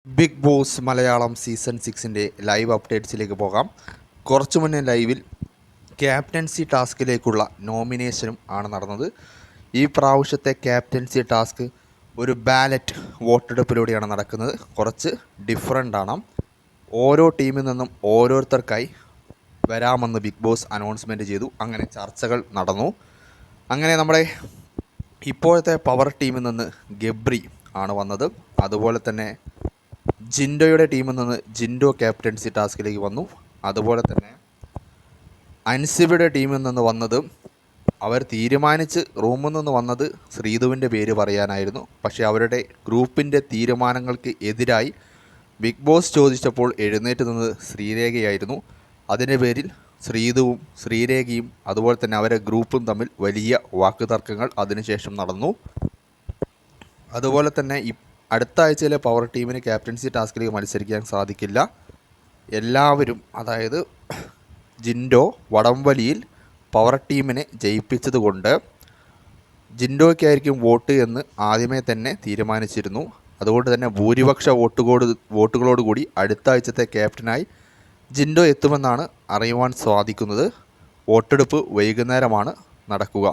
Big boss Malayalam season 6 live അപ്ഡേറ്റ്സിലേക്ക് പോകാം. കുറച്ചു മുന്നേ ലൈവിൽ ക്യാപ്റ്റൻസി ടാസ്കിലേക്കുള്ള നോമിനേഷനും ആണ് നടന്നത്. ഈ പ്രാവശ്യത്തെ ക്യാപ്റ്റൻസി ടാസ്ക് ഒരു ബാലറ്റ് വോട്ടെടുപ്പിലൂടെയാണ് നടക്കുന്നത്. കുറച്ച് ഡിഫറൻ്റ് ആണ്. ഓരോ ടീമിൽ നിന്നും ഓരോരുത്തർക്കായി വരാമെന്ന് ബിഗ് ബോസ് അനൗൺസ്മെൻറ്റ് ചെയ്തു. അങ്ങനെ ചർച്ചകൾ നടന്നു. അങ്ങനെ നമ്മുടെ ഇപ്പോഴത്തെ പവർ ടീമിൽ നിന്ന് ഗബ്രി ആണ് വന്നത്. അതുപോലെ തന്നെ ജിൻഡോയുടെ ടീമിൽ നിന്ന് ജിൻഡോ ക്യാപ്റ്റൻസി ടാസ്കിലേക്ക് വന്നു. അതുപോലെ തന്നെ അൻസിബയുടെ ടീമിൽ നിന്ന് വന്നത് അവർ തീരുമാനിച്ച് റൂമിൽ നിന്ന് വന്നത് ശ്രീധുവിൻ്റെ പേര് പറയാനായിരുന്നു. പക്ഷേ അവരുടെ ഗ്രൂപ്പിൻ്റെ തീരുമാനങ്ങൾക്ക് എതിരായി ബിഗ് ബോസ് ചോദിച്ചപ്പോൾ എഴുന്നേറ്റ് നിന്നത് ശ്രീരേഖയായിരുന്നു. അതിൻ്റെ പേരിൽ ശ്രീധുവും ശ്രീരേഖയും അതുപോലെ തന്നെ അവരെ ഗ്രൂപ്പും തമ്മിൽ വലിയ വാക്കുതർക്കങ്ങൾ അതിനുശേഷം നടന്നു. അതുപോലെ തന്നെ അടുത്ത ആഴ്ചയിലെ പവർ ടീമിന് ക്യാപ്റ്റൻസി ടാസ്കിലേക്ക് മത്സരിക്കാൻ സാധിക്കില്ല. എല്ലാവരും, അതായത് ജിൻഡോ വടംവലിയിൽ പവർ ടീമിനെ ജയിപ്പിച്ചതുകൊണ്ട് ജിൻഡോയ്ക്കായിരിക്കും വോട്ട് എന്ന് ആദ്യമേ തന്നെ തീരുമാനിച്ചിരുന്നു. അതുകൊണ്ട് തന്നെ ഭൂരിപക്ഷ വോട്ടുകളോടുകൂടി അടുത്ത ആഴ്ചത്തെ ക്യാപ്റ്റനായി ജിൻഡോ എത്തുമെന്നാണ് അറിയുവാൻ സാധിക്കുന്നത്. വോട്ടെടുപ്പ് വൈകുന്നേരമാണ് നടക്കുക.